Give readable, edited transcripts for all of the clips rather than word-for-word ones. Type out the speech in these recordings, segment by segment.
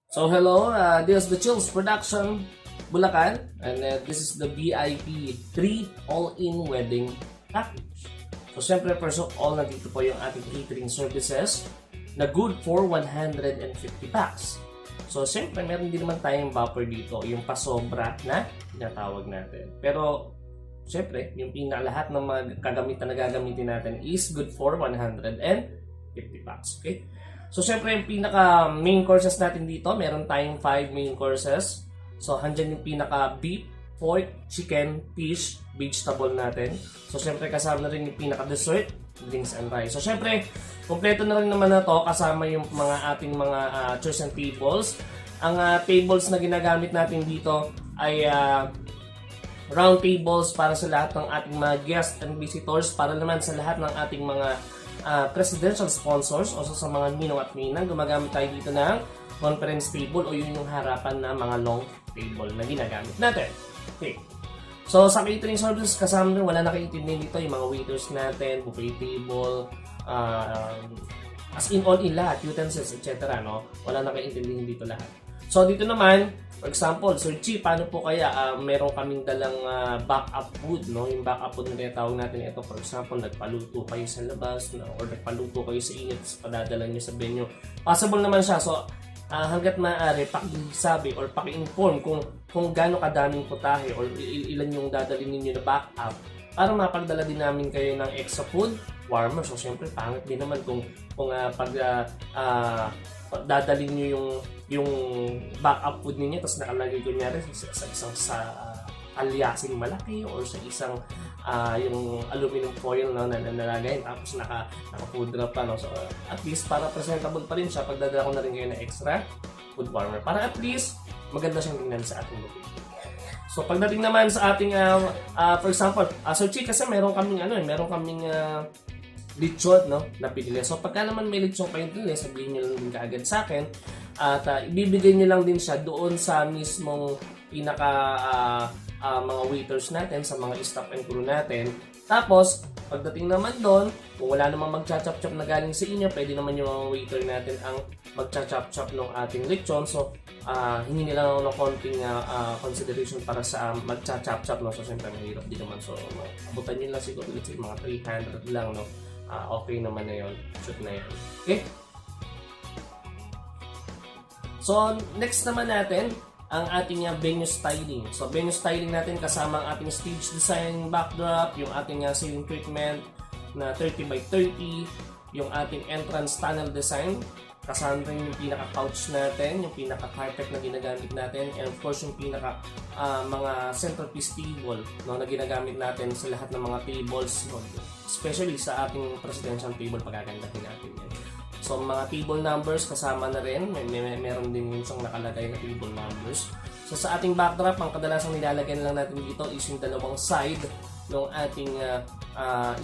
So hello, this is the Chills Production, Bulacan, and this is the VIP 3 all-in wedding package. So siyempre, first of all, nandito po yung ating catering services na good for 150 packs. So siyempre, meron din naman tayong buffer dito, yung pasobra na tinatawag natin. Pero siyempre, yung lahat ng mga kagamitan na gagamitin natin is good for 150 packs. Okay? So, syempre, yung pinaka main courses natin dito, meron tayong 5 main courses. So, handyan yung pinaka beef, pork, chicken, fish, vegetable natin. So, syempre, kasama na rin yung pinaka dessert, drinks and rice. So, syempre, kompleto na rin naman na to kasama yung mga ating mga chairs and tables. Ang tables na ginagamit natin dito ay round tables para sa lahat ng ating mga guests and visitors, para naman sa lahat ng ating mga presidential sponsors o sa mga ninong at ninang. Gumagamit tayo dito ng conference table o yun yung harapan na mga long table na ginagamit natin. Okay. So sa catering services, kasama rin, wala na kaintindihan dito yung mga waiters natin, buffet table, as in all in lahat, utensils, etc. No? Wala na kaintindihan dito lahat. So dito naman, for example, Sir Chi, paano po kaya meron kaming dalang backup food, no? Yung backup food na tinatawag natin ito, for example, nagpaluto kayo sa labas, no? Or nagpaluto kayo sa init, padadala nyo sa venue. Possible naman siya. So, hanggat maaari, pakisabi or paki-inform kung gaano kadaming putahe or ilan yung dadalhin ninyo na backup para mapagdala din namin kayo ng extra food, warmer. So, syempre, pangit din naman kung pag dadalhin nyo yung backup food ninyo tapos nakalagay ko nyari sa isang alyasing malaki or sa isang yung aluminum foil na nalagay tapos naka-food wrap pa. No? So, at least para presentable pa rin siya, pagdadala ko na rin kayo na extra food warmer para at least maganda siyang tingnan sa ating location. So pagdating naman sa ating for example, Sir Chi, kasi meron kaming lechon, no, na pinili. So pagka naman may lechon kayong pinili, sabihin nyo lang din kaagad sa akin at ibibigay nyo lang din siya doon sa mismong pinaka mga waiters natin, sa mga staff and crew natin. Tapos pagdating naman doon, kung wala namang magcha-chop-chop na galing sa inyo, pwede naman yung mga waiter natin ang magcha-chop-chop ng ating lechon. So hindi nila lang ng konting consideration para sa magcha-chop-chop, no. So siyempre mahirap din naman. So abutan nyo lang siguro, let's say mga 300 lang, no. Okay naman na yun. Shoot na yun. Okay? So, next naman natin, ang ating venue styling. So, venue styling natin kasama ang ating stage design backdrop, yung ating ceiling treatment na 30 by 30, yung ating entrance tunnel design, kasama rin yung pinaka-couch natin, yung pinaka-carpet na ginagamit natin, and of course yung pinaka mga centerpiece table, no, na ginagamit natin sa lahat ng mga tables, no, especially sa ating presidential table, pagagandahin natin yan. So mga table numbers kasama na rin, meron din yung isang nakalagay na table numbers. So sa ating backdrop, ang kadalasang nilalagay lang natin dito is yung dalawang side ng ating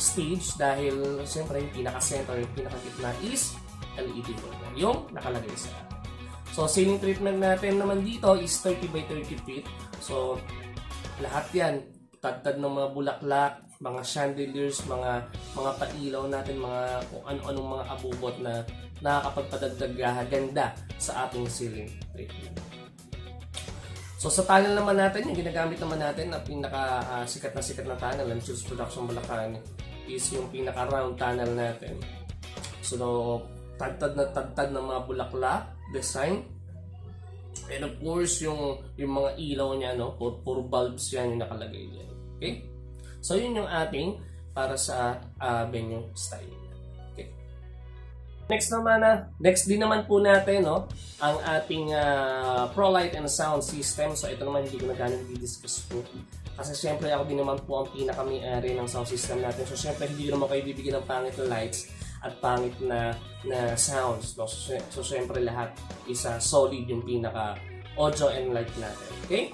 stage, dahil siyempre yung pinaka-center, yung pinaka-gitna is LED board yung nakalagay sa atin. So ceiling treatment natin naman dito is 30 by 30 feet. So lahat yan, tad-tad ng mga bulaklak, mga chandeliers, mga pailaw natin, mga kung ano-anong mga abubot na nakakapagpadagdag ganda sa ating ceiling treatment. So sa tunnel naman natin, yung ginagamit naman natin na pinaka sikat na tunnel ng Chills Production Bulacan is yung pinaka round tunnel natin. So tagtad ng mga bulaklak design, and of course yung mga ilaw niya, no, puro bulbs yan yung nakalagay diyan. Okay, so yun yung ating para sa venue styling. Okay, next din naman po natin, no, ang ating Pro Light and Sound System. So ito naman hindi ko na gaano i-discuss po kasi syempre ako din naman po ang pinaka-may-ari ng sound system natin. So syempre hindi naman kayo bibigyan ng pangit na lights at pangit na sounds, no? So syempre lahat isa solid yung pinaka audio and light natin. Okay?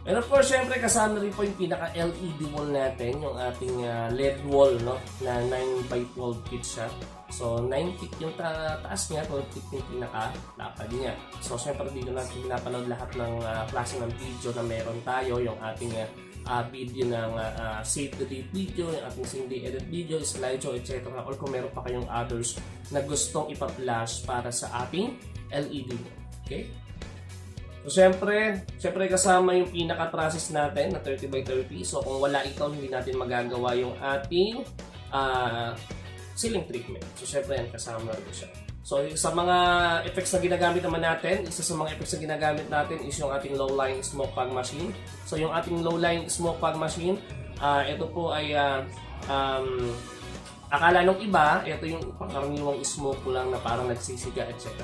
And of course, syempre kasama rin po yung pinaka LED wall natin, yung ating LED wall, no, na 9 by 12 feet siya. So 9 feet yung taas niya, 12 feet yung pinaka-lapad niya. So syempre dito natin pinapanood lahat ng klase ng video na meron tayo, yung ating video ng save the date video, yung ating same day edit video, slideshow, etc. Or kung meron pa kayong others na gustong ipa-flash para sa ating LED. Okay? So, syempre kasama yung pinaka-process natin na 30x30. So, kung wala ito, hindi natin magagawa yung ating ceiling treatment. So, syempre yan, kasama rin siya. So, sa mga effects na ginagamit naman natin, isa sa mga effects na ginagamit natin is yung ating low-lying smoke fog machine. So, yung ating low-lying smoke fog machine, ito po ay akala nung iba, ito yung pangkaraniwang smoke lang na parang nagsisiga, etc.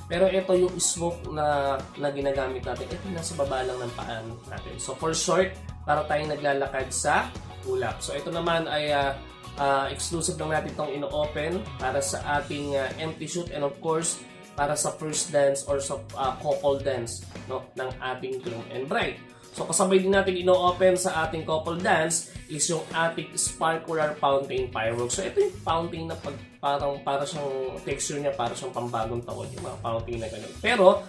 Pero ito yung smoke na ginagamit natin, ito nasa baba lang ng paan natin. So, for short, para tayong naglalakad sa ulap. So, ito naman ay exclusive lang natin itong ino-open para sa ating empty shoot, and of course para sa first dance or sa couple dance, no, ng ating groom and bride. So kasabay din natin ino-open sa ating couple dance is yung ating sparkler fountain fireworks. So ito yung fountain na para siyang texture niya, para siyang pambagong taon, yung mga fountain na ganun. Pero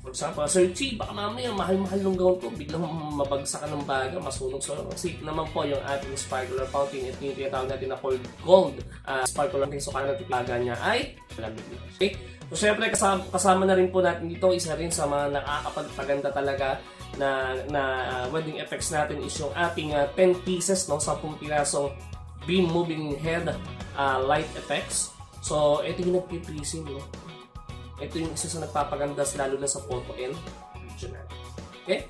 for example, Sir Chi, baka mamaya mahal-mahal ng gown ko, biglang mabagsakan ng baga, masunog. So, safe naman po yung ating sparkler fountain. Ito yung tinatawag natin na gold sparkler fountain. So, kaya natin baga niya ay malamig. Okay? So, syempre, kasama na rin po natin dito, isa rin sa mga nakakapagpaganda talaga na wedding effects natin is yung ating 10 pieces, no, 10 pirasong beam moving head light effects. So, ito yung nagpipresin, no? Ito yung isa sa nagpapaganda lalo na sa photo and video natin. Okay?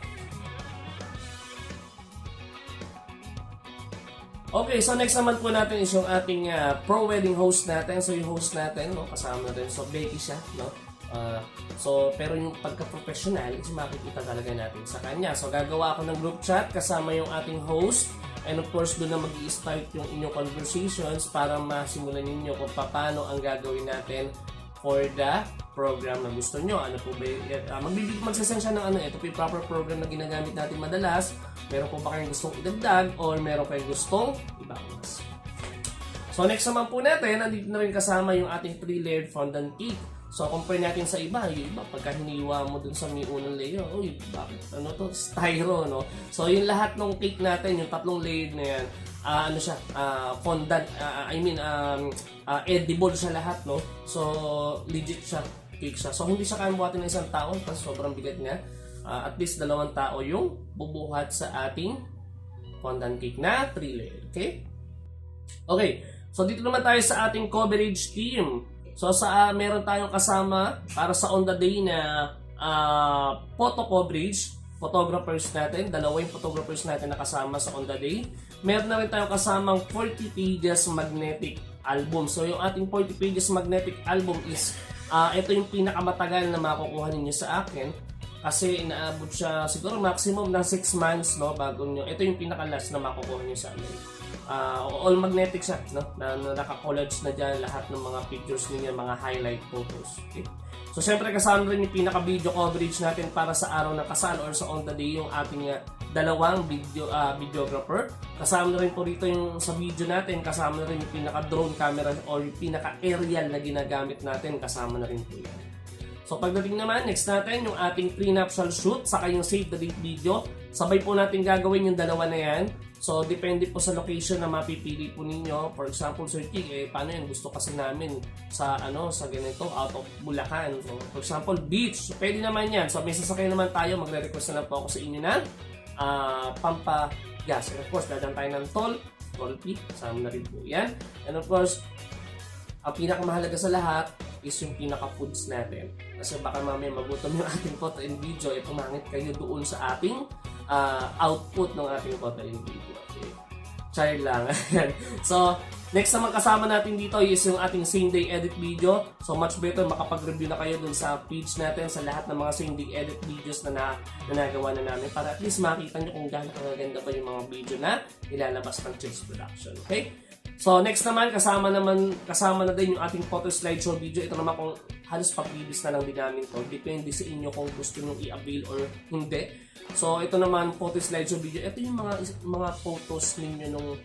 Okay, so next naman po natin is yung ating pro wedding host natin. So yung host natin, no, kasama rin. So Becky siya, no? Pero yung pagka-professional is makikita talaga natin sa kanya. So gagawa ako ng group chat kasama yung ating host. And of course, doon na mag-i-start yung inyong conversations para masimulan ninyo kung paano ang gagawin natin for the program na gusto nyo. Ano po ba magsasend siya ng ito po yung proper program na ginagamit natin madalas. Meron po ba kayong gustong idagdag or meron kayong gustong ibawas? So next naman po natin, nandito na rin kasama yung ating 3-layered fondant cake. So compare natin sa iba, yung iba pagka hiniwa mo dun sa may unang layer, uy, bakit ano to, styro, no? So yung lahat ng cake natin, yung 3 layered na yan, fondant, edible siya lahat, no? So legit siya, cake siya. So hindi siya kaya buhatin ng isang tao kasi sobrang bigat niya. At least 2 tao yung bubuhat sa ating fondant cake na 3 layer, okay? Okay, so dito naman tayo sa ating coverage team. So meron tayong kasama para sa on the day na photo coverage, photographers natin, 2 yung photographers natin na kasama sa on the day. Meron na rin tayong kasamang 40 pages magnetic album. So yung ating 40 pages magnetic album is ito yung pinakamatagal na makukuha ninyo sa akin kasi inaabot siya siguro maximum ng 6 months, no, bago nyo. Ito yung pinaka-last na makukuha nyo sa amin. All magnetic siya, no? Na naka-collage na dyan lahat ng mga pictures ninyo, mga highlight photos. Okay? So syempre kasama rin yung pinaka-video coverage natin para sa araw ng kasal or sa on the day yung ating 2 videographer. Kasama na rin po rito yung sa video natin, kasama na rin yung pinaka-drone camera or yung pinaka-aerial na ginagamit natin, kasama na rin po yan. So pagdating naman, next natin yung ating prenuptial shoot, saka yung save the date video. Sabay po natin gagawin yung 2 na yan. So, depende po sa location na mapipili po ninyo. For example, Sir King, paano yan? Gusto kasi namin sa ganito, out of Bulacan. So, for example, beach. So, pwede naman yan. So, may sasakay naman tayo. Magre-request na po ako sa inyo ng pampagas. And of course, dadaan tayo ng toll fee. Kasama na rin po yan. And of course, ang pinakamahalaga sa lahat is yung pinaka-foods natin. Kasi baka mamaya magutom yung ating photo and video, pumangit kayo doon sa ating output ng ating photo and video. Okay. Char lang. So, next naman kasama natin dito is yung ating same day edit video. So, much better makapag-review na kayo dun sa page natin sa lahat ng mga same day edit videos na nagawa na namin para at least makita nyo kung gaano kaganda pa yung mga video na ilalabas ng Chills Production. Okay? So, next naman, kasama na din yung ating photo slideshow video. Ito naman kung halos pa-previous na lang din namin to. Depende sa inyo kung gusto nyo i-avail or hindi. So, ito naman, photo slideshow video. Ito yung mga photos ninyo nung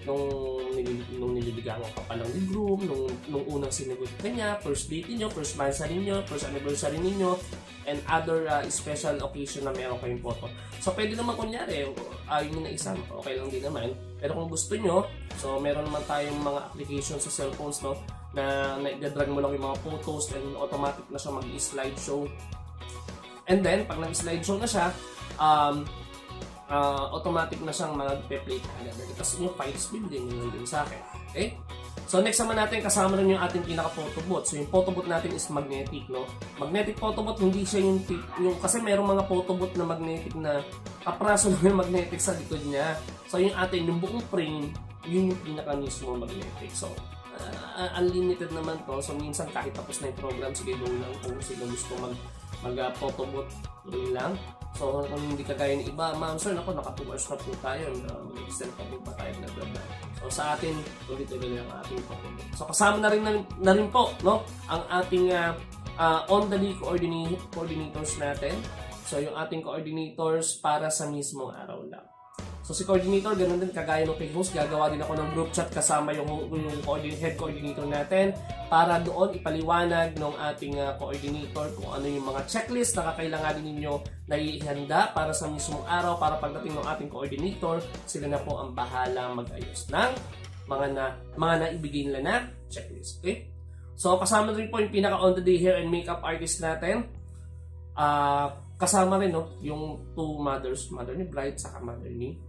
nung nililigawan ka pa lang ni groom, nung unang sinagot ka niya, first date niyo, first monthsary niyo, first anniversary niyo, and other special occasion na meron kayong photo. So, pwede naman kunyari, ayaw nyo na isa, okay lang din naman. Pero kung gusto nyo, so meron naman tayong mga application sa cellphones, no, na i-drag mo lang yung mga photos and automatic na siya mag-slideshow. And then, pag nag-slideshow na siya, automatic na siyang mag-play agad. Tapos yung file speed din yung sa akin. Okay? So next naman natin, kasama rin yung ating pinaka-photo booth. So yung photo booth natin is magnetic, no? Magnetic photo booth, hindi siya yung kasi merong mga photo booth na magnetic na kapraso lang yung magnetic sa likod niya. So yung atin, yung buong frame, yun yung pinaka mismo magnetic. So unlimited naman to. So minsan kahit tapos na yung program, sige doon lang kung sino gusto mag-photo booth, doon lang. So kung hindi kagaya ng iba, ma'am sir, ako naka 2 hours na po tayo, mag-extend pa po ba tayo, blah blah blah. So sa atin, tuloy-tuloy lang ang ating photo booth. So kasama na rin po, no, ang ating on-the-day coordinators natin. So yung ating coordinators para sa mismong araw lang. So si coordinator, ganun din kagaya ng kay host, gagawa din ako ng group chat kasama yung head coordinator natin para doon ipaliwanag ng ating coordinator kung ano yung mga checklist na kakailanganin ninyo na ihanda para sa mismong araw, para pagdating ng ating coordinator, sila na po ang bahala mag-ayos ng mga naibigay nila na checklist. Okay? So kasama rin po yung pinaka on the day hair and makeup artist natin. Kasama rin, no, yung two mothers, mother ni bride saka mother ni.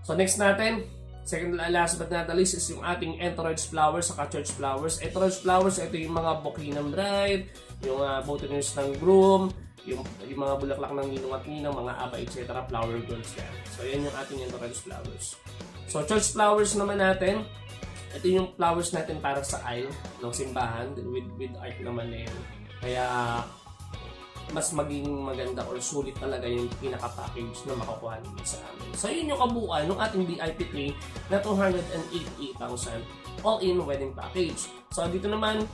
So next natin, second last but not the least is yung ating entourage flowers saka church flowers. Entourage flowers, ito yung mga bouquet ng bride, yung boutonnières ng groom, yung mga bulaklak ng ninong at ninang, mga aba, etc. Flower girls yan. So yan yung ating entourage flowers. So church flowers naman natin, ito yung flowers natin para sa aisle ng simbahan with art naman na yan. Kaya mas maging maganda or sulit talaga yung pinaka-package na makukuha nyo sa amin. So yun yung kabuuan ng ating VIP 3 na 288,000 all-in wedding package. So dito naman,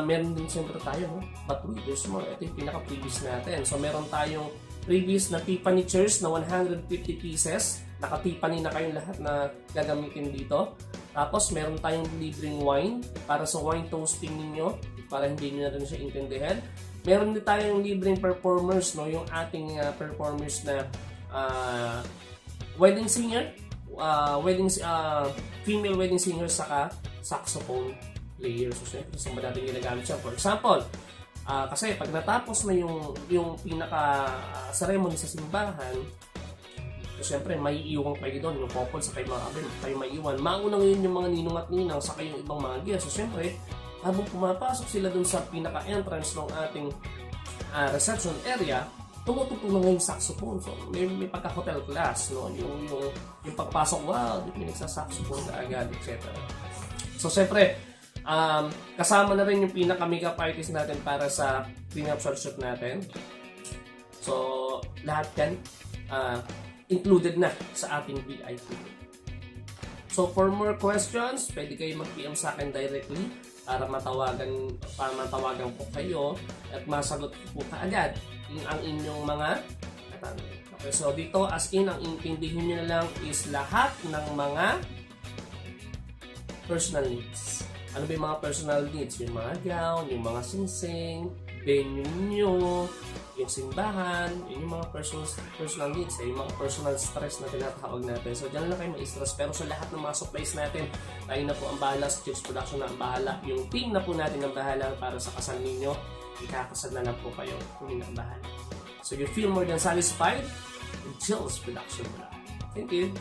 meron din siyempre tayo, no? But wait, there's more. Ito yung pinaka-previous natin. So meron tayong previous na Tiffany chairs na 150 pieces. Naka-Tiffany na kayong lahat na gagamitin dito. Tapos meron tayong libreng wine para sa wine toasting ninyo para hindi nyo na rin siya intindihan. Meron din tayong libreng performers, no, yung ating performers na wedding singer, female wedding singer saka saxophone player. So syempre, saan ba natin ginagamit siya? For example, kasi pag natapos na yung pinaka ceremony sa simbahan, so syempre may iiwan kayo doon, yung couple sa kayo mga abel, kayo may iwan. Mauna ngayon yung mga ninong at ninang saka yung ibang mga guests. So syempre, habang pumapasok sila dun sa pinaka-entrance ng ating reception area, tumututunan nga yung saxophone. So, may pagka-hotel class, no? Yung pagpasok, wow, di pinagsa-saxophone ka agad, etc. So, syempre, kasama na rin yung pinaka-makeup artist natin para sa prenuptial shoot natin. So, lahat yan included na sa ating VIP. So, for more questions, pwede kayo mag-PM sa akin directly para matawagan po kayo at masagot po kaagad ang inyong mga katanungan. Okay, so dito as in, ang intindihin nyo na lang is lahat ng mga personal needs. Ano ba yung mga personal needs? Yung mga gown, yung mga singsing, venue nyo, yung simbahan, yung mga personal needs, yung mga personal stress na tinatawag natin. So, dyan lang kayo ma-stress. Pero sa lahat ng mga supplies natin, tayo na po ang bahala sa Chills Production na ang bahala. Yung team na po natin ang bahala para sa kasal ninyo. Ikakasal na lang po kayo kung hindi ang bahala. So, you feel more than satisfied with Chills Production. Thank you.